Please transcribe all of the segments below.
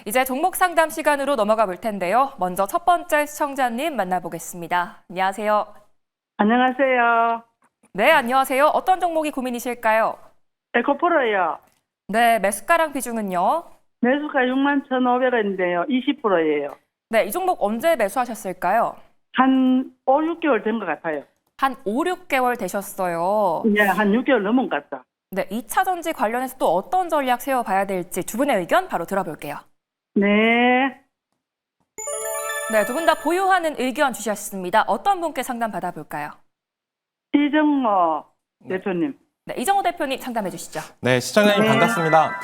이제 종목 상담 시간으로 넘어가 볼 텐데요. 먼저 첫 번째 시청자님 만나보겠습니다. 안녕하세요. 안녕하세요. 네, 안녕하세요. 어떤 종목이 고민이실까요? 에코프로요. 네, 매수가랑 비중은요? 매수가 61,500원인데요. 20%예요. 네, 이 종목 언제 매수하셨을까요? 한 5, 6개월 된 것 같아요. 한 5, 6개월 되셨어요. 네, 한 6개월 넘은 것 같다. 네, 2차 전지 관련해서 또 어떤 전략 세워봐야 될지 두 분의 의견 바로 들어볼게요. 네. 네, 두 분 다 보유하는 의견 주셨습니다. 어떤 분께 상담 받아볼까요? 이정모 대표님. 네, 이정호 대표님 상담해 주시죠. 네, 시청자님 네. 반갑습니다.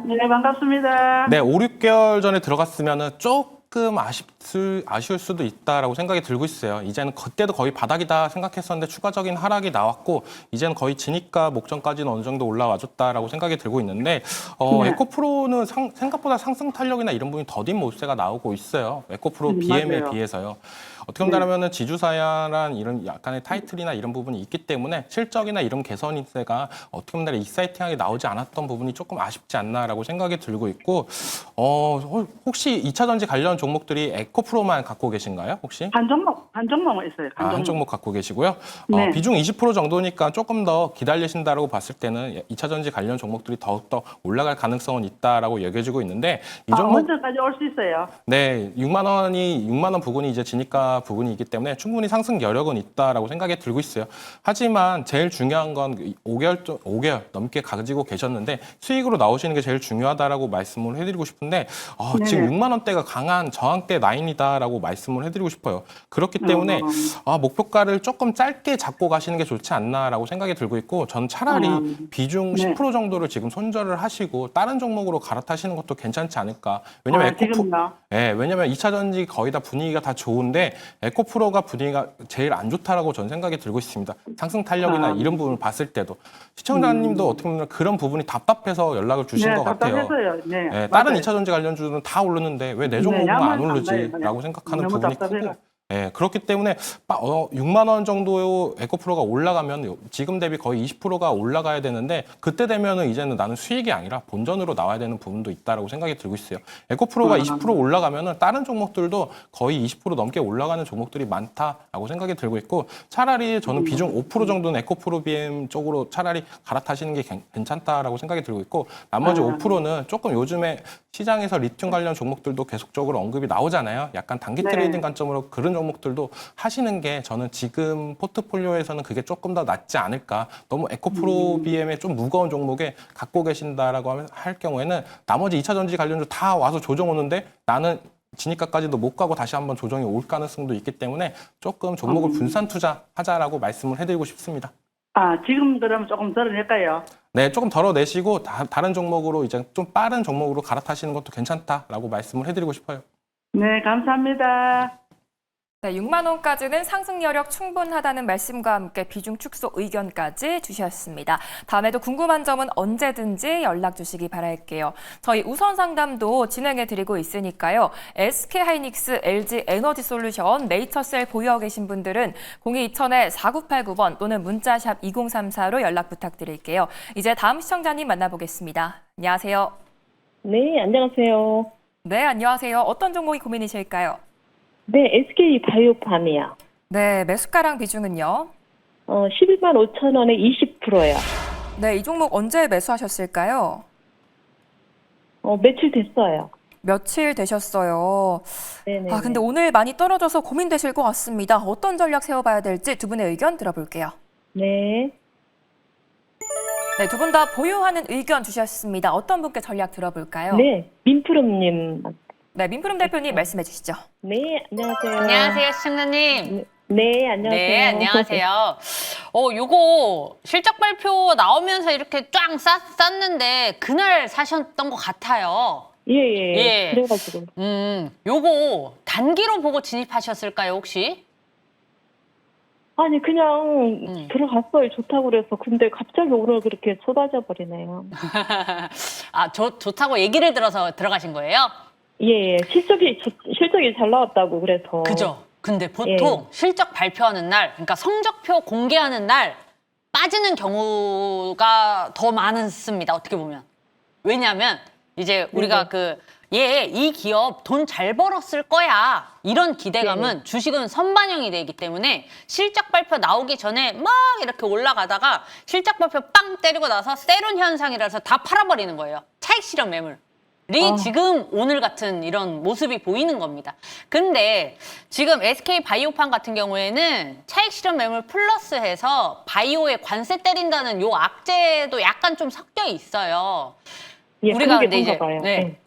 네, 반갑습니다. 네, 5, 6개월 전에 들어갔으면 조금 아쉬울 수도 있다라고 생각이 들고 있어요. 이제는 그때도 거의 바닥이다 생각했었는데 추가적인 하락이 나왔고 이제는 거의 진입가 목전까지는 어느 정도 올라와줬다라고 생각이 들고 있는데 네. 에코프로는 생각보다 상승 탄력이나 이런 부분이 더딘 모습세가 나오고 있어요. 에코프로 BM에 맞아요. 비해서요. 어떻게 본다면 지주사야란 이런 약간의 타이틀이나 이런 부분이 있기 때문에 실적이나 이런 개선세가 어떻게 보면 익사이팅하게 나오지 않았던 부분이 조금 아쉽지 않나라고 생각이 들고 있고 혹시 2차 전지 관련 종목들이 에코프로만 갖고 계신가요? 혹시? 한 종목만 있어요. 한 종목 갖고 계시고요. 네. 비중 20% 정도니까 조금 더 기다리신다라고 봤을 때는 2차 전지 관련 종목들이 더욱더 올라갈 가능성은 있다라고 여겨지고 있는데 이 종목 언제까지 올 수 있어요? 네, 6만 원 부근이 이제 진입가 부분이기 때문에 충분히 상승 여력은 있다라고 생각이 들고 있어요. 하지만 제일 중요한 건 5개월 넘게 가지고 계셨는데 수익으로 나오시는 게 제일 중요하다라고 말씀을 해드리고 싶은데 네. 지금 6만 원대가 강한 저항대 라인이다라고 말씀을 해드리고 싶어요. 그렇기 때문에 목표가를 조금 짧게 잡고 가시는 게 좋지 않나라고 생각이 들고 있고 전 차라리 비중 네. 10% 정도를 지금 손절을 하시고 다른 종목으로 갈아타시는 것도 괜찮지 않을까. 왜냐면 지금요? 네, 왜냐면 2차 전지 거의 다 분위기가 다 좋은데 에코프로가 분위기가 제일 안 좋다라고 저는 생각이 들고 있습니다. 상승 탄력이나 이런 부분을 봤을 때도 시청자님도 어떻게 보면 그런 부분이 답답해서 연락을 주신 네, 것 같아요. 답답해서요. 네, 네, 다른 맞아요. 2차 전지 관련주는 다 오르는데 왜 내 네, 종목은 안 야만 오르지라고 생각하는 너무 부분이 답답해요. 크고 네, 그렇기 때문에 6만 원 정도 에코프로가 올라가면 지금 대비 거의 20%가 올라가야 되는데 그때 되면은 이제는 나는 수익이 아니라 본전으로 나와야 되는 부분도 있다라고 생각이 들고 있어요. 에코프로가 20% 올라가면은 다른 종목들도 거의 20% 넘게 올라가는 종목들이 많다라고 생각이 들고 있고 차라리 저는 비중 5% 정도는 에코프로 BM 쪽으로 차라리 갈아타시는 게 괜찮다라고 생각이 들고 있고 나머지 5%는 조금 요즘에 시장에서 리튬 관련 종목들도 계속적으로 언급이 나오잖아요. 약간 단기 네. 트레이딩 관점으로 그런 종목들도 하시는 게 저는 지금 포트폴리오에서는 그게 조금 더 낫지 않을까. 너무 에코프로 BM에 좀 무거운 종목에 갖고 계신다라고 할 경우에는 나머지 2차 전지 관련주 다 와서 조정 오는데 나는 진입가까지도 못 가고 다시 한번 조정이 올 가능성도 있기 때문에 조금 종목을 분산 투자하자라고 말씀을 해드리고 싶습니다. 지금 그러면 조금 덜어낼까요? 네, 조금 덜어내시고 다른 종목으로 이제 좀 빠른 종목으로 갈아타시는 것도 괜찮다라고 말씀을 해드리고 싶어요. 네, 감사합니다. 네, 6만 원까지는 상승 여력 충분하다는 말씀과 함께 비중 축소 의견까지 주셨습니다. 다음에도 궁금한 점은 언제든지 연락 주시기 바랄게요. 저희 우선 상담도 진행해 드리고 있으니까요. SK하이닉스, LG에너지솔루션, 네이처셀 보유하고 계신 분들은 0220-4989번 또는 문자샵 2034로 연락 부탁드릴게요. 이제 다음 시청자님 만나보겠습니다. 안녕하세요. 네, 안녕하세요. 네, 안녕하세요. 어떤 종목이 고민이실까요? 네, SK 바이오팜이요. 네, 매수가랑 비중은요? 11만 5천 원에 20%요. 네, 이 종목 언제 매수하셨을까요? 며칠 됐어요. 며칠 되셨어요. 네네. 근데 오늘 많이 떨어져서 고민되실 것 같습니다. 어떤 전략 세워봐야 될지 두 분의 의견 들어볼게요. 네. 네, 두 분 다 보유하는 의견 주셨습니다. 어떤 분께 전략 들어볼까요? 네, 민프롬님. 네, 민프롬 대표님 말씀해 주시죠. 네, 안녕하세요. 안녕하세요, 시청자님. 네, 안녕하세요. 네, 안녕하세요. 요거 실적 발표 나오면서 이렇게 쫙 쌌는데 그날 사셨던 것 같아요. 예, 예. 예. 그래가지고. 요거 단기로 보고 진입하셨을까요, 혹시? 아니, 그냥 들어갔어요. 좋다고 그래서. 근데 갑자기 오늘 그렇게 쏟아져 버리네요. 좋다고 얘기를 들어서 들어가신 거예요? 예, 예. 실적이 잘 나왔다고 그래서. 그죠? 근데 보통 실적 발표하는 날, 그러니까 성적표 공개하는 날 빠지는 경우가 더 많습니다. 어떻게 보면. 왜냐하면 이제 우리가 그 얘 이 기업 돈 잘 벌었을 거야. 이런 기대감은 주식은 선반영이 되기 때문에 실적 발표 나오기 전에 막 이렇게 올라가다가 실적 발표 빵 때리고 나서 세론 현상이라서 다 팔아버리는 거예요. 차익 실현 매물이 지금 오늘 같은 이런 모습이 보이는 겁니다. 근데 지금 SK 바이오판 같은 경우에는 차익 실현 매물 플러스해서 바이오에 관세 때린다는 요 악재도 약간 좀 섞여 있어요. 예, 우리가 그게 근데 이제 그런가 봐요. 네.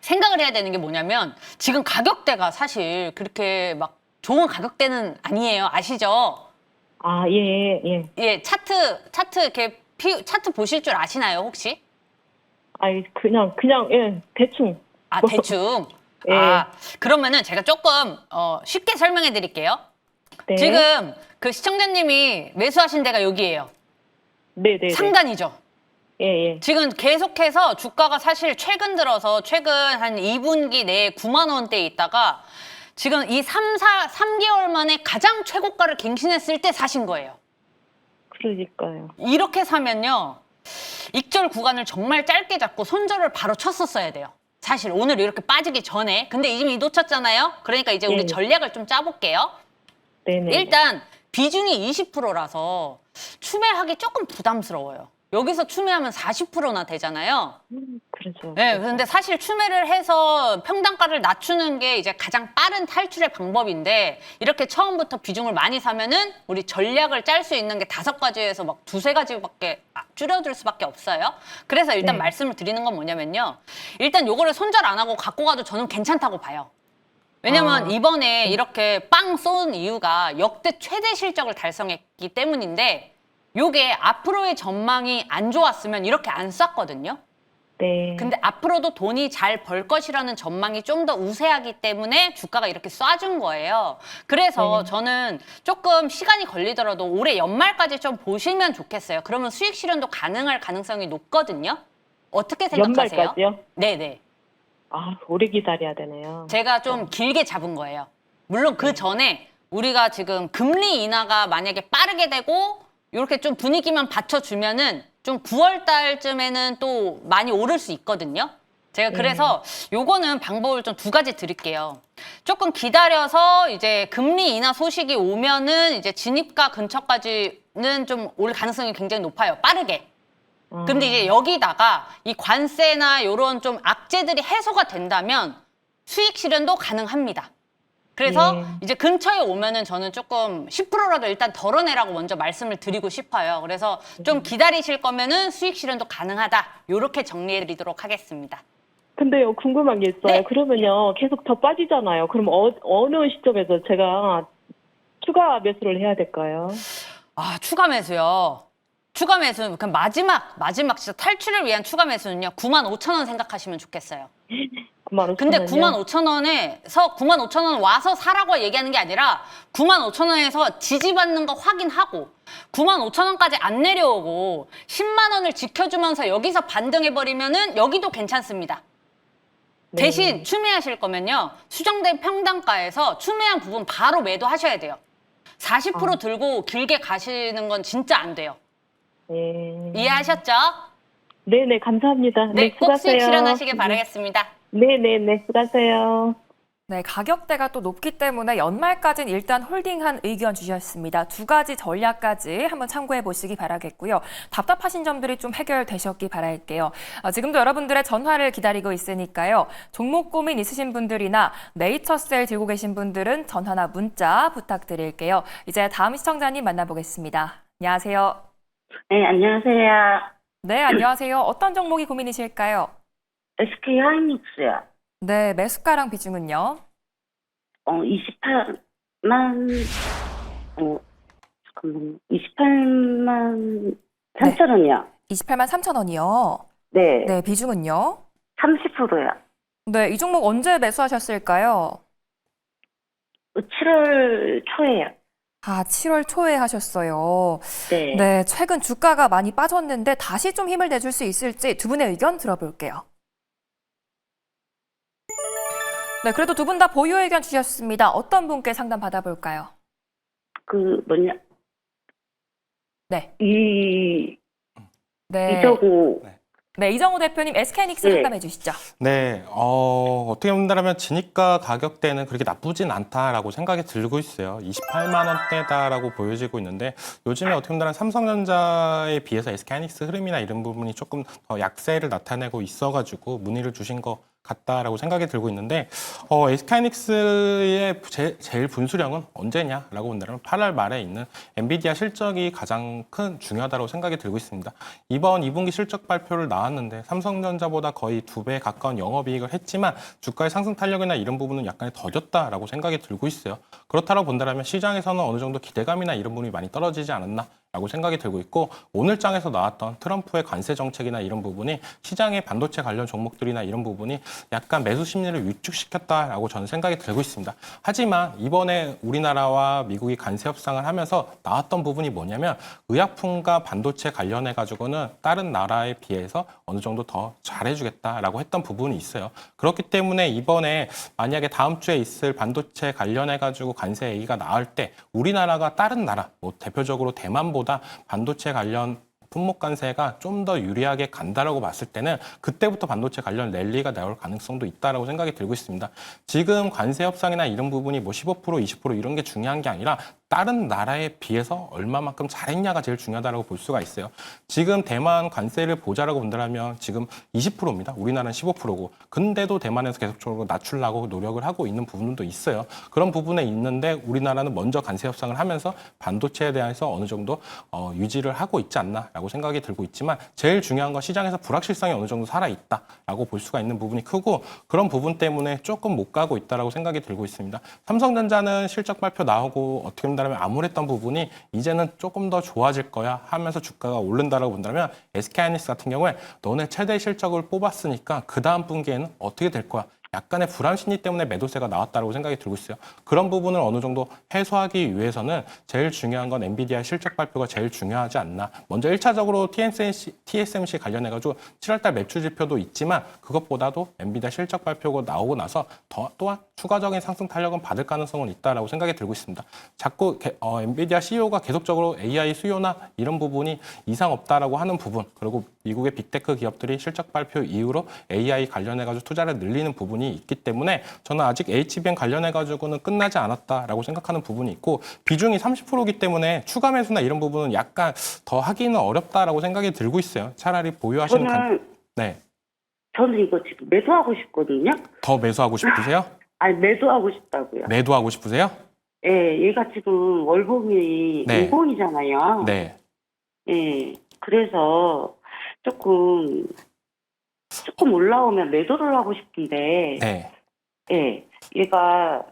생각을 해야 되는 게 뭐냐면 지금 가격대가 사실 그렇게 막 좋은 가격대는 아니에요. 아시죠? 아, 예, 예. 예, 차트 이렇게 차트 보실 줄 아시나요, 혹시? 아이, 그냥, 예, 대충. 아, 대충. 예. 아, 그러면은 제가 조금 쉽게 설명해 드릴게요. 네. 지금 그 시청자님이 매수하신 데가 여기예요. 네네. 상단이죠. 예, 예. 지금 계속해서 주가가 사실 최근 들어서 최근 한 2분기 내에 9만 원대에 있다가 지금 이 3개월 만에 가장 최고가를 갱신했을 때 사신 거예요. 그러니까요. 이렇게 사면요. 익절 구간을 정말 짧게 잡고 손절을 바로 쳤었어야 돼요. 사실 오늘 이렇게 빠지기 전에. 근데 이미 놓쳤잖아요. 그러니까 이제 우리 예. 전략을 좀 짜볼게요. 네네. 일단 비중이 20%라서 추매하기 조금 부담스러워요. 여기서 추매하면 40%나 되잖아요. 그렇죠. 네, 근데 사실 추매를 해서 평단가를 낮추는 게 이제 가장 빠른 탈출의 방법인데 이렇게 처음부터 비중을 많이 사면은 우리 전략을 짤 수 있는 게 5가지에서 막 2-3가지밖에 줄여들 수밖에 없어요. 그래서 일단 네. 말씀을 드리는 건 뭐냐면요. 일단 요거를 손절 안 하고 갖고 가도 저는 괜찮다고 봐요. 왜냐면 이번에 이렇게 빵 쏜 이유가 역대 최대 실적을 달성했기 때문인데 요게 앞으로의 전망이 안 좋았으면 이렇게 안 쐈거든요. 네. 근데 앞으로도 돈이 잘 벌 것이라는 전망이 좀 더 우세하기 때문에 주가가 이렇게 쏴준 거예요. 그래서 저는 조금 시간이 걸리더라도 올해 연말까지 좀 보시면 좋겠어요. 그러면 수익 실현도 가능할 가능성이 높거든요. 어떻게 생각하세요? 연말까지요? 네네. 아, 오래 기다려야 되네요. 제가 좀 길게 잡은 거예요. 물론 그 전에 우리가 지금 금리 인하가 만약에 빠르게 되고 이렇게 좀 분위기만 받쳐주면은 좀 9월 달쯤에는 또 많이 오를 수 있거든요. 제가 그래서 요거는 방법을 좀 2가지 드릴게요. 조금 기다려서 이제 금리 인하 소식이 오면은 이제 진입가 근처까지는 좀 올 가능성이 굉장히 높아요. 빠르게. 근데 이제 여기다가 이 관세나 요런 좀 악재들이 해소가 된다면 수익 실현도 가능합니다. 그래서 이제 근처에 오면은 저는 조금 10%라도 일단 덜어내라고 먼저 말씀을 드리고 싶어요. 그래서 좀 기다리실 거면은 수익 실현도 가능하다. 요렇게 정리해 드리도록 하겠습니다. 근데요, 궁금한 게 있어요. 네. 그러면요, 계속 더 빠지잖아요. 그럼 어느 시점에서 제가 추가 매수를 해야 될까요? 아, 추가 매수요. 추가 매수, 그럼 마지막 진짜 탈출을 위한 추가 매수는요. 95,000원 생각하시면 좋겠어요. 95,000원이요? 근데 95,000원에서 95,000원 와서 사라고 얘기하는 게 아니라 95,000원에서 지지받는 거 확인하고 95,000원까지 안 내려오고 10만 원을 지켜주면서 여기서 반등해버리면은 여기도 괜찮습니다. 대신 추매하실 거면요. 수정된 평단가에서 추매한 부분 바로 매도하셔야 돼요. 40% 들고 길게 가시는 건 진짜 안 돼요. 이해하셨죠? 네네, 감사합니다. 네, 꼭 수익 수고하세요. 실현하시길 바라겠습니다. 네네네, 수고하세요. 네, 가격대가 또 높기 때문에 연말까지는 일단 홀딩한 의견 주셨습니다. 2가지 전략까지 한번 참고해 보시기 바라겠고요. 답답하신 점들이 좀 해결되셨기 바랄게요. 지금도 여러분들의 전화를 기다리고 있으니까요. 종목 고민 있으신 분들이나 네이처셀 들고 계신 분들은 전화나 문자 부탁드릴게요. 이제 다음 시청자님 만나보겠습니다. 안녕하세요. 네, 안녕하세요. 네, 안녕하세요. 어떤 종목이 고민이실까요? SK 하이닉스요. 네, 매수가랑 비중은요? 28만, 잠깐만요. 28만 3천 원이요. 28만 3천 원이요. 네, 네, 비중은요? 30%요. 네, 이 종목 언제 매수하셨을까요? 7월 초에요. 아, 7월 초에 하셨어요. 네. 네, 최근 주가가 많이 빠졌는데 다시 좀 힘을 내줄 수 있을지 두 분의 의견 들어볼게요. 네, 그래도 두 분 다 보유 의견 주셨습니다. 어떤 분께 상담 받아볼까요? 네. 이 네. 이적우 네. 네, 이정호 대표님 SK하이닉스 네. 상담해 주시죠. 네, 어떻게 본다면 진입가 가격대는 그렇게 나쁘진 않다라고 생각이 들고 있어요. 28만 원대다라고 보여지고 있는데 요즘에 어떻게 본다면 삼성전자에 비해서 SK하이닉스 흐름이나 이런 부분이 조금 더 약세를 나타내고 있어가지고 문의를 주신 거 같다라고 생각이 들고 있는데 SK하이닉스의 제일 분수령은 언제냐라고 본다면 8월 말에 있는 엔비디아 실적이 가장 큰 중요하다고 생각이 들고 있습니다. 이번 2분기 실적 발표를 나왔는데 삼성전자보다 거의 2배 가까운 영업이익을 했지만 주가의 상승 탄력이나 이런 부분은 약간의 더뎠다라고 생각이 들고 있어요. 그렇다고 본다면 시장에서는 어느 정도 기대감이나 이런 부분이 많이 떨어지지 않았나 라고 생각이 들고 있고 오늘 장에서 나왔던 트럼프의 관세 정책이나 이런 부분이 시장의 반도체 관련 종목들이나 이런 부분이 약간 매수 심리를 위축시켰다라고 저는 생각이 들고 있습니다. 하지만 이번에 우리나라와 미국이 관세 협상을 하면서 나왔던 부분이 뭐냐면 의약품과 반도체 관련해 가지고는 다른 나라에 비해서 어느 정도 더 잘해주겠다라고 했던 부분이 있어요. 그렇기 때문에 이번에 만약에 다음 주에 있을 반도체 관련해 가지고 관세 얘기가 나올 때 우리나라가 다른 나라, 뭐 대표적으로 대만보다 반도체 관련 품목 관세가 좀 더 유리하게 간다라고 봤을 때는 그때부터 반도체 관련 랠리가 나올 가능성도 있다라고 생각이 들고 있습니다. 지금 관세 협상이나 이런 부분이 뭐 15%, 20% 이런 게 중요한 게 아니라 다른 나라에 비해서 얼마만큼 잘했냐가 제일 중요하다고 볼 수가 있어요. 지금 대만 관세를 보자라고 본다면 지금 20%입니다. 우리나라는 15%고. 근데도 대만에서 계속적으로 낮추려고 노력을 하고 있는 부분도 있어요. 그런 부분에 있는데 우리나라는 먼저 관세 협상을 하면서 반도체에 대해서 어느 정도 유지를 하고 있지 않나라고 생각이 들고 있지만 제일 중요한 건 시장에서 불확실성이 어느 정도 살아있다라고 볼 수가 있는 부분이 크고 그런 부분 때문에 조금 못 가고 있다라고 생각이 들고 있습니다. 삼성전자는 실적 발표 나오고 어떻게 본다면 암울했던 부분이 이제는 조금 더 좋아질 거야 하면서 주가가 오른다라고 본다면 SK하이닉스 같은 경우에 너네 최대 실적을 뽑았으니까 그 다음 분기에는 어떻게 될 거야? 약간의 불안 심리 때문에 매도세가 나왔다고 생각이 들고 있어요. 그런 부분을 어느 정도 해소하기 위해서는 제일 중요한 건 엔비디아 실적 발표가 제일 중요하지 않나. 먼저 1차적으로 TSMC 관련해가지고 7월달 매출 지표도 있지만 그것보다도 엔비디아 실적 발표가 나오고 나서 또한 추가적인 상승 탄력은 받을 가능성은 있다라고 생각이 들고 있습니다. 자꾸 엔비디아 CEO가 계속적으로 AI 수요나 이런 부분이 이상 없다라고 하는 부분 그리고 미국의 빅테크 기업들이 실적 발표 이후로 AI 관련해가지고 투자를 늘리는 부분이 있기 때문에 저는 아직 HBM 관련해가지고는 끝나지 않았다라고 생각하는 부분이 있고 비중이 30%이기 때문에 추가 매수나 이런 부분은 약간 더 하기는 어렵다라고 생각이 들고 있어요. 차라리 보유하시는 저는 이거 지금 매도하고 싶거든요. 더 매수하고 싶으세요? 아니 매도하고 싶다고요. 매도하고 싶으세요? 예, 얘가 지금 월봉이 네. 인공이잖아요. 네. 예, 그래서 조금 올라오면 매도를 하고 싶은데, 네. 예, 얘가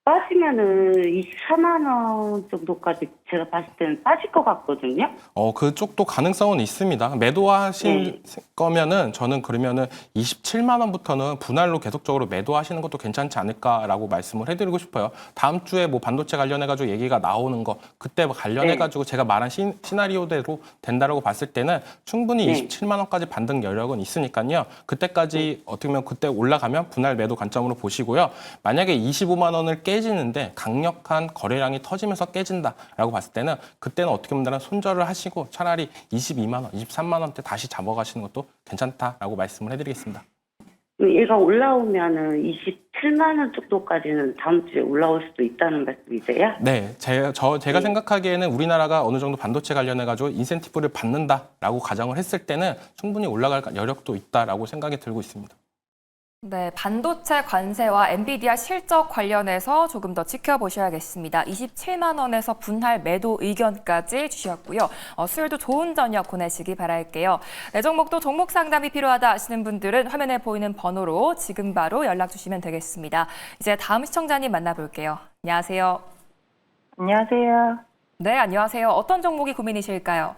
빠지면은 24만 원 정도까지 제가 봤을 때는 빠질 것 같거든요. 그쪽도 가능성은 있습니다. 매도하실 거면은 저는 그러면은 27만 원부터는 분할로 계속적으로 매도하시는 것도 괜찮지 않을까라고 말씀을 해드리고 싶어요. 다음 주에 뭐 반도체 관련해가지고 얘기가 나오는 거 그때 관련해가지고 제가 말한 시나리오대로 된다라고 봤을 때는 충분히 27만 원까지 반등 여력은 있으니까요. 그때까지 어떻게 보면 그때 올라가면 분할 매도 관점으로 보시고요. 만약에 25만 원을 깨지는데 강력한 거래량이 터지면서 깨진다라고 봤을 때는 그때는 어떻게 보면 손절을 하시고 차라리 22만 원, 23만 원대 다시 잡아가시는 것도 괜찮다라고 말씀을 해드리겠습니다. 얘가 올라오면은 27만 원 정도까지는 다음 주에 올라올 수도 있다는 말씀이세요? 네, 제가 생각하기에는 우리나라가 어느 정도 반도체 관련해가지고 인센티브를 받는다라고 가정을 했을 때는 충분히 올라갈 여력도 있다라고 생각이 들고 있습니다. 네, 반도체 관세와 엔비디아 실적 관련해서 조금 더 지켜보셔야겠습니다. 27만 원에서 분할 매도 의견까지 주셨고요. 수요일도 좋은 저녁 보내시기 바랄게요. 네, 종목도 종목 상담이 필요하다 하시는 분들은 화면에 보이는 번호로 지금 바로 연락 주시면 되겠습니다. 이제 다음 시청자님 만나볼게요. 안녕하세요. 안녕하세요. 네, 안녕하세요. 어떤 종목이 고민이실까요?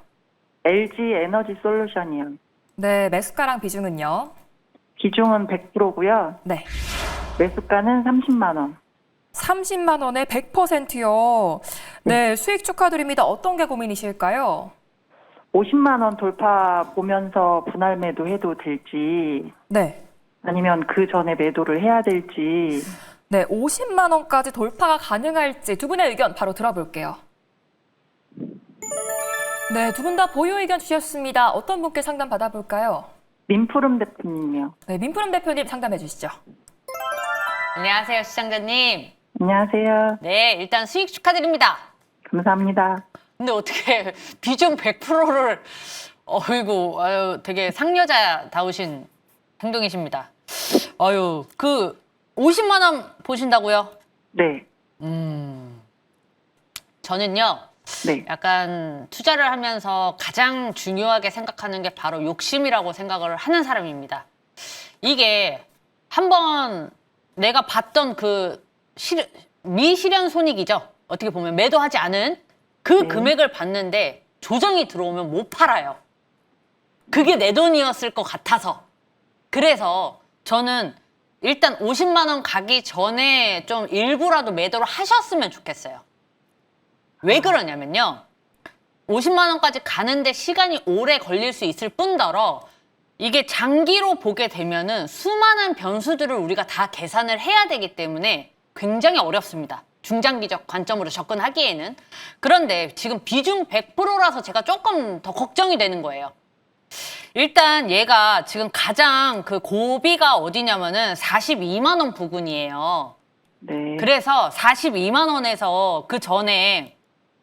LG 에너지 솔루션이요. 네, 매수가랑 비중은요? 비중은 100%고요. 네. 매수가는 30만 원. 30만 원에 100%요. 네, 수익 축하드립니다. 어떤 게 고민이실까요? 50만 원 돌파 보면서 분할 매도해도 될지 네. 아니면 그 전에 매도를 해야 될지. 네, 50만 원까지 돌파가 가능할지 두 분의 의견 바로 들어볼게요. 네, 두 분 다 보유 의견 주셨습니다. 어떤 분께 상담 받아볼까요? 민푸름 대표님이요. 네, 민푸름 대표님 상담해 주시죠. 안녕하세요, 시청자님. 안녕하세요. 네, 일단 수익 축하드립니다. 감사합니다. 근데 어떻게 비중 100%를 어이구, 아유, 되게 상여자다우신 행동이십니다. 아유, 그 50만 원 보신다고요? 네. 저는요. 네. 약간 투자를 하면서 가장 중요하게 생각하는 게 바로 욕심이라고 생각을 하는 사람입니다. 이게 한번 내가 봤던 그 미실현 손익이죠. 어떻게 보면 매도하지 않은 그 네. 금액을 봤는데 조정이 들어오면 못 팔아요. 그게 내 돈이었을 것 같아서. 그래서 저는 일단 50만 원 가기 전에 좀 일부라도 매도를 하셨으면 좋겠어요. 왜 그러냐면요. 50만 원까지 가는데 시간이 오래 걸릴 수 있을 뿐더러 이게 장기로 보게 되면은 수많은 변수들을 우리가 다 계산을 해야 되기 때문에 굉장히 어렵습니다. 중장기적 관점으로 접근하기에는. 그런데 지금 비중 100%라서 제가 조금 더 걱정이 되는 거예요. 일단 얘가 지금 가장 그 고비가 어디냐면은 42만 원 부근이에요. 네. 그래서 42만 원에서 그 전에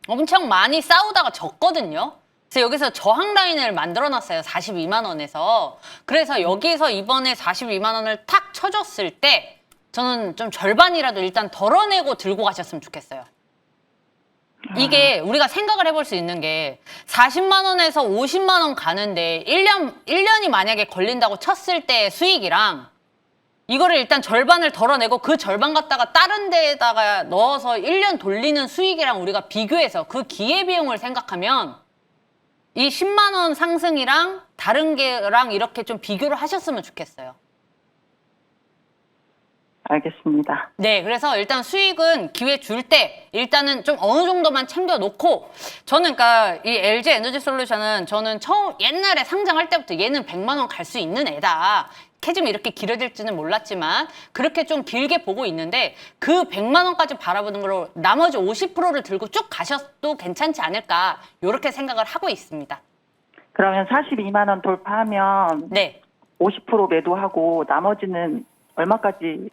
엄청 많이 싸우다가 졌거든요. 그래서 여기서 저항 라인을 만들어 놨어요. 42만 원에서. 그래서 여기서 이번에 42만 원을 탁 쳐줬을 때 저는 좀 절반이라도 일단 덜어내고 들고 가셨으면 좋겠어요. 이게 우리가 생각을 해볼 수 있는 게 40만 원에서 50만 원 가는데 1년이 만약에 걸린다고 쳤을 때 수익이랑 이거를 일단 절반을 덜어내고 그 절반 갖다가 다른 데에다가 넣어서 1년 돌리는 수익이랑 우리가 비교해서 그 기회비용을 생각하면 이 10만 원 상승이랑 다른 게랑 이렇게 좀 비교를 하셨으면 좋겠어요. 알겠습니다. 네, 그래서 일단 수익은 기회 줄 때 일단은 좀 어느 정도만 챙겨 놓고 저는 그러니까 이 LG 에너지 솔루션은 저는 처음 옛날에 상장할 때부터 얘는 100만 원 갈 수 있는 애다. 캐즘이 이렇게 길어질지는 몰랐지만 그렇게 좀 길게 보고 있는데 그 100만 원까지 바라보는 걸로 나머지 50%를 들고 쭉 가셔도 괜찮지 않을까 이렇게 생각을 하고 있습니다. 그러면 42만 원 돌파하면 네. 50% 매도하고 나머지는 얼마까지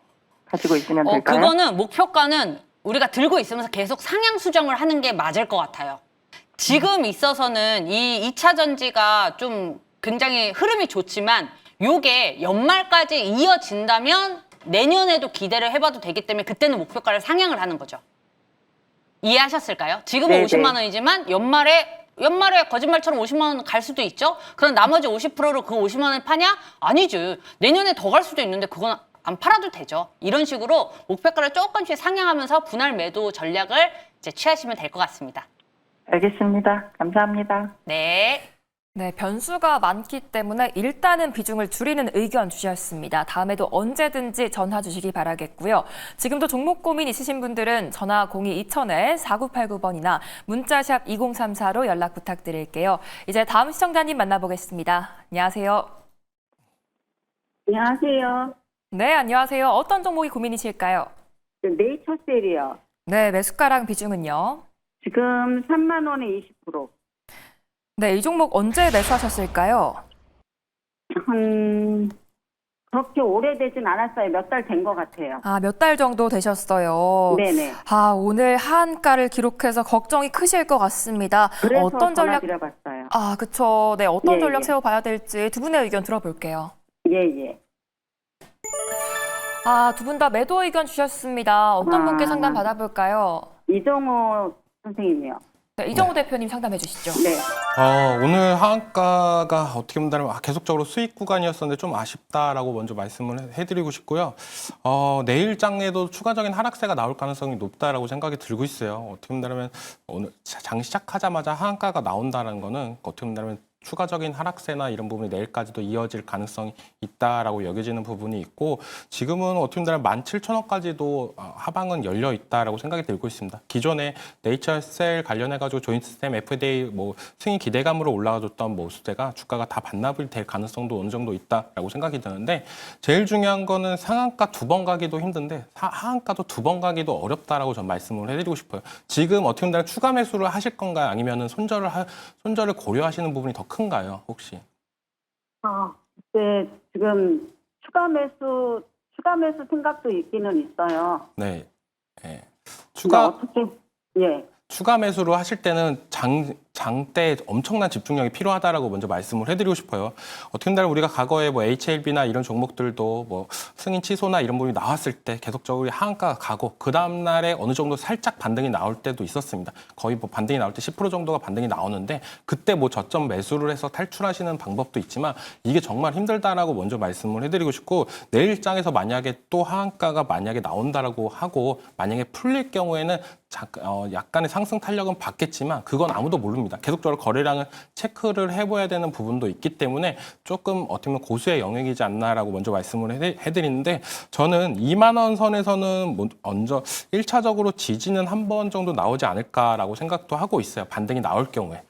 가지고 있으면 될까요? 그거는 목표가는 우리가 들고 있으면서 계속 상향 수정을 하는 게 맞을 것 같아요. 지금 있어서는 이 2차 전지가 좀 굉장히 흐름이 좋지만 요게 연말까지 이어진다면 내년에도 기대를 해봐도 되기 때문에 그때는 목표가를 상향을 하는 거죠. 이해하셨을까요? 지금은 네네. 50만 원이지만 연말에 거짓말처럼 50만 원 갈 수도 있죠. 그럼 나머지 50%로 그 50만 원을 파냐? 아니죠. 내년에 더 갈 수도 있는데 그건 안 팔아도 되죠. 이런 식으로 목표가를 조금씩 상향하면서 분할 매도 전략을 이제 취하시면 될 것 같습니다. 알겠습니다. 감사합니다. 네. 네, 변수가 많기 때문에 일단은 비중을 줄이는 의견 주셨습니다. 다음에도 언제든지 전화 주시기 바라겠고요. 지금도 종목 고민 있으신 분들은 전화 02-2000-4989번이나 문자샵 2034로 연락 부탁드릴게요. 이제 다음 시청자님 만나보겠습니다. 안녕하세요. 안녕하세요. 네, 안녕하세요. 어떤 종목이 고민이실까요? 네이처셀이요. 네, 매수가랑 비중은요? 지금 3만 원에 20%. 네, 이 종목 언제 매수하셨을까요? 그렇게 오래되진 않았어요. 몇 달 된 것 같아요. 아, 몇 달 정도 되셨어요. 네네. 아, 오늘 하한가를 기록해서 걱정이 크실 것 같습니다. 그래서 어떤 전략? 전화드려봤어요. 아, 그쵸. 네, 어떤 예, 전략 예. 세워봐야 될지 두 분의 의견 들어볼게요. 예예. 아, 두 분 다 매도 의견 주셨습니다. 어떤 분께 아. 상담 받아볼까요? 이정호 선생님이요. 네, 이정호 대표님 상담해 주시죠. 네. 오늘 하한가가 어떻게 보면 계속적으로 수익 구간이었었는데 좀 아쉽다라고 먼저 말씀을 해드리고 싶고요. 내일 장에도 추가적인 하락세가 나올 가능성이 높다라고 생각이 들고 있어요. 어떻게 보면 오늘 장 시작하자마자 하한가가 나온다는 거는 어떻게 보면 추가적인 하락세나 이런 부분이 내일까지도 이어질 가능성이 있다라고 여겨지는 부분이 있고 지금은 어떻게 보면 17,000원까지도 하방은 열려 있다라고 생각이 들고 있습니다. 기존에 네이처셀 관련해가지고 조인트스템 FDA 승인 기대감으로 올라가줬던 모수대가 주가가 다 반납이 될 가능성도 어느 정도 있다라고 생각이 드는데 제일 중요한 거는 상한가 2번 가기도 힘든데 하한가도 2번 가기도 어렵다라고 전 말씀을 해드리고 싶어요. 지금 어떻게 보면 추가 매수를 하실 건가요? 아니면은 손절을 고려하시는 부분이 더 큰가요, 혹시? 네, 지금 추가 매수 생각도 있기는 있어요. 네. 예. 근데 추가 어떻게, 예. 추가 매수를 하실 때는 장대에 엄청난 집중력이 필요하다라고 먼저 말씀을 해드리고 싶어요. 어떻게 보면 우리가 과거에 뭐 HLB나 이런 종목들도 뭐 승인 취소나 이런 부분이 나왔을 때 계속적으로 하한가가 가고 그 다음 날에 어느 정도 살짝 반등이 나올 때도 있었습니다. 거의 뭐 반등이 나올 때 10% 정도가 반등이 나오는데 그때 뭐 저점 매수를 해서 탈출하시는 방법도 있지만 이게 정말 힘들다라고 먼저 말씀을 해드리고 싶고 내일장에서 만약에 또 하한가가 만약에 나온다라고 하고 만약에 풀릴 경우에는 약간의 상승 탄력은 받겠지만 그건 아무도 모릅니다. 계속적으로 거래량을 체크를 해봐야 되는 부분도 있기 때문에 조금 어떻게 보면 고수의 영역이지 않나라고 먼저 말씀을 해드리는데 저는 2만 원 선에서는 먼저 1차적으로 지지는 한 번 정도 나오지 않을까라고 생각도 하고 있어요. 반등이 나올 경우에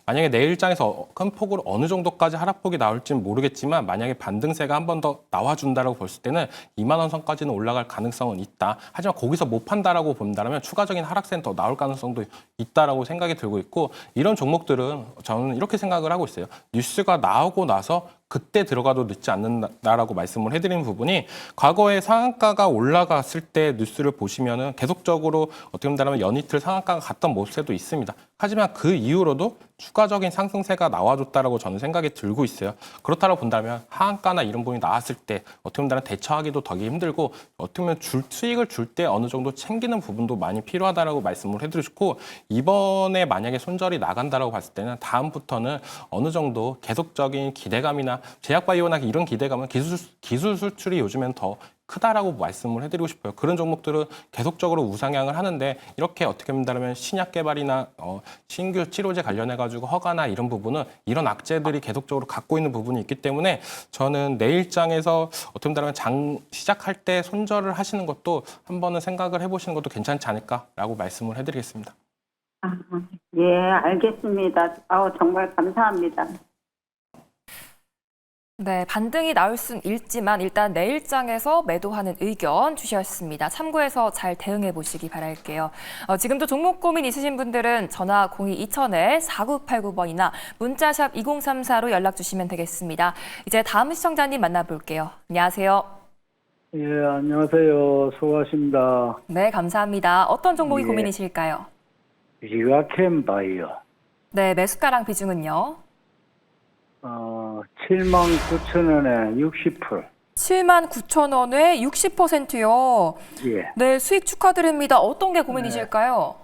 만약에 내일장에서 큰 폭으로 어느 정도까지 하락폭이 나올지는 모르겠지만 만약에 반등세가 한 번 더 나와준다라고 봤을 때는 2만 원 선까지는 올라갈 가능성은 있다. 하지만 거기서 못 판다라고 본다면 추가적인 하락세는 더 나올 가능성도 있다라고 생각이 들고 있고 이런 종목들은 저는 이렇게 생각을 하고 있어요. 뉴스가 나오고 나서 그때 들어가도 늦지 않는다라고 말씀을 해드리는 부분이 과거에 상한가가 올라갔을 때 뉴스를 보시면은 계속적으로 어떻게 보면 연이틀 상한가가 갔던 모습도 있습니다. 하지만 그 이후로도 추가적인 상승세가 나와줬다라고 저는 생각이 들고 있어요. 그렇다고 본다면 하한가나 이런 부분이 나왔을 때 어떻게 보면 대처하기도 되게 힘들고 어떻게 보면 수익을 줄 때 어느 정도 챙기는 부분도 많이 필요하다라고 말씀을 해드리고 이번에 만약에 손절이 나간다라고 봤을 때는 다음부터는 어느 정도 계속적인 기대감이나 제약바이오나 이런 기대감은 기술 수출이 요즘엔 더 크다라고 말씀을 해드리고 싶어요. 그런 종목들은 계속적으로 우상향을 하는데 이렇게 어떻게 본다면 신약 개발이나 신규 치료제 관련해가지고 허가나 이런 부분은 이런 악재들이 계속적으로 갖고 있는 부분이 있기 때문에 저는 내일장에서 어떻게 본다면 장 시작할 때 손절을 하시는 것도 한 번은 생각을 해보시는 것도 괜찮지 않을까라고 말씀을 해드리겠습니다. 예, 알겠습니다. 정말 감사합니다. 네, 반등이 나올 순 있지만 일단 내일장에서 매도하는 의견 주셨습니다. 참고해서 잘 대응해 보시기 바랄게요. 지금도 종목 고민 있으신 분들은 전화 02-2000-4989번이나 문자샵 2034로 연락 주시면 되겠습니다. 이제 다음 시청자님 만나볼게요. 안녕하세요. 예, 안녕하세요. 수고하십니다. 네, 감사합니다. 어떤 종목이 예. 고민이실까요? 리가캠 바이오. 네, 매수가랑 비중은요? 79,000원에 60%. 79,000원에 60%요. 예. 네, 수익 축하드립니다. 어떤 게 고민이실까요?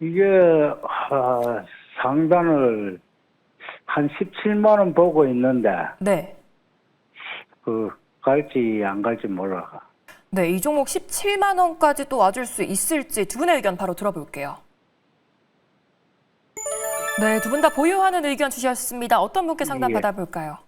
이게, 상단을 한 17만 원 보고 있는데, 네. 갈지 안 갈지 몰라. 네, 이 종목 17만 원까지 또 와줄 수 있을지 두 분의 의견 바로 들어볼게요. 네, 두 분 다 보유하는 의견 주셨습니다. 어떤 분께 상담 예. 받아볼까요?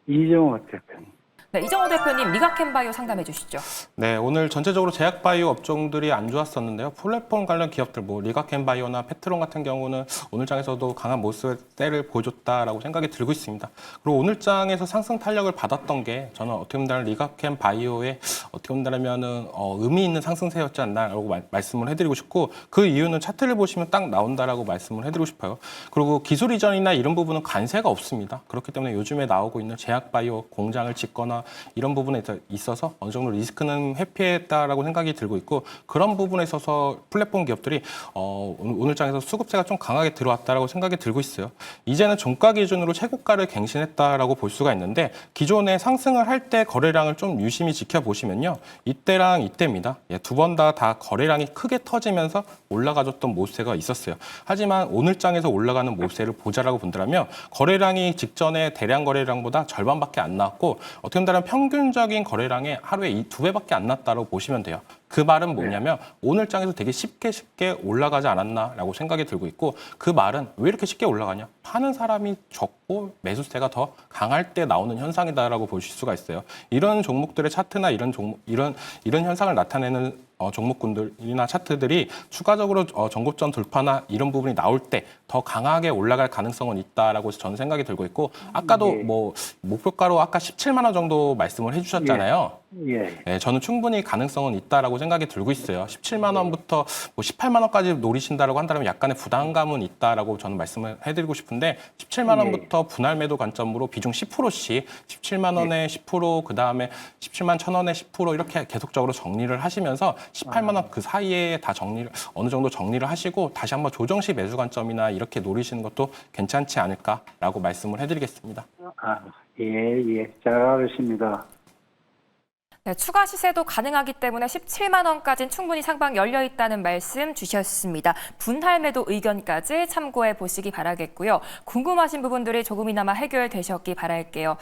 이정호 대표님. 네, 이정호 대표님 리가캠바이오 상담해 주시죠. 네, 오늘 전체적으로 제약바이오 업종들이 안 좋았었는데요. 플랫폼 관련 기업들, 뭐 리가캠바이오나 페트론 같은 경우는 오늘 장에서도 강한 모습을 보여줬다라고 생각이 들고 있습니다. 그리고 오늘 장에서 상승 탄력을 받았던 게 저는 어떻게 보면 리가캠바이오의 어떻게 본다면은 의미 있는 상승세였지 않나라고 말씀을 해드리고 싶고 그 이유는 차트를 보시면 딱 나온다라고 말씀을 해드리고 싶어요. 그리고 기술 이전이나 이런 부분은 관세가 없습니다. 그렇기 때문에 요즘에 나오고 있는 제약바이오 공장을 짓거나 이런 부분에 있어서 어느 정도 리스크는 회피했다라고 생각이 들고 있고 그런 부분에 있어서 플랫폼 기업들이 오늘 장에서 수급세가 좀 강하게 들어왔다라고 생각이 들고 있어요. 이제는 종가 기준으로 최고가를 갱신했다라고 볼 수가 있는데 기존에 상승을 할 때 거래량을 좀 유심히 지켜보시면요. 이때랑 이때입니다. 두 번 다 거래량이 크게 터지면서 올라가줬던 모습세가 있었어요. 하지만 오늘 장에서 올라가는 모습세를 보자라고 본다면 거래량이 직전에 대량 거래량보다 절반밖에 안 나왔고 어떻게 보면 평균적인 거래량의 하루에 2배밖에 안 났다고 보시면 돼요. 그 말은 뭐냐면 오늘 장에서 되게 쉽게 올라가지 않았나라고 생각이 들고 있고 그 말은 왜 이렇게 쉽게 올라가냐? 파는 사람이 적고 매수세가 더 강할 때 나오는 현상이다라고 보실 수가 있어요. 이런 종목들의 차트나 이런 현상을 나타내는 종목군들이나 차트들이 추가적으로 전고점 돌파나 이런 부분이 나올 때 더 강하게 올라갈 가능성은 있다라고 저는 생각이 들고 있고 아까도 뭐 목표가로 아까 17만 원 정도 말씀을 해주셨잖아요. 예. 네, 저는 충분히 가능성은 있다라고 생각이 들고 있어요. 17만 원부터 뭐 18만 원까지 노리신다라고 한다면 약간의 부담감은 있다라고 저는 말씀을 해드리고 싶은데 17만 원부터 분할 매도 관점으로 비중 10%씩 17만 원에 10%, 그 다음에 17만 1,000원에 10% 이렇게 계속적으로 정리를 하시면서 18만 원 그 사이에 다 정리를 어느 정도 정리를 하시고 다시 한번 조정 시 매수 관점이나 이렇게 노리시는 것도 괜찮지 않을까라고 말씀을 해드리겠습니다. 예. 잘 알겠습니다. 네, 추가 시세도 가능하기 때문에 17만 원까지는 충분히 상방 열려 있다는 말씀 주셨습니다. 분할 매도 의견까지 참고해 보시기 바라겠고요. 궁금하신 부분들이 조금이나마 해결되셨기 바랄게요.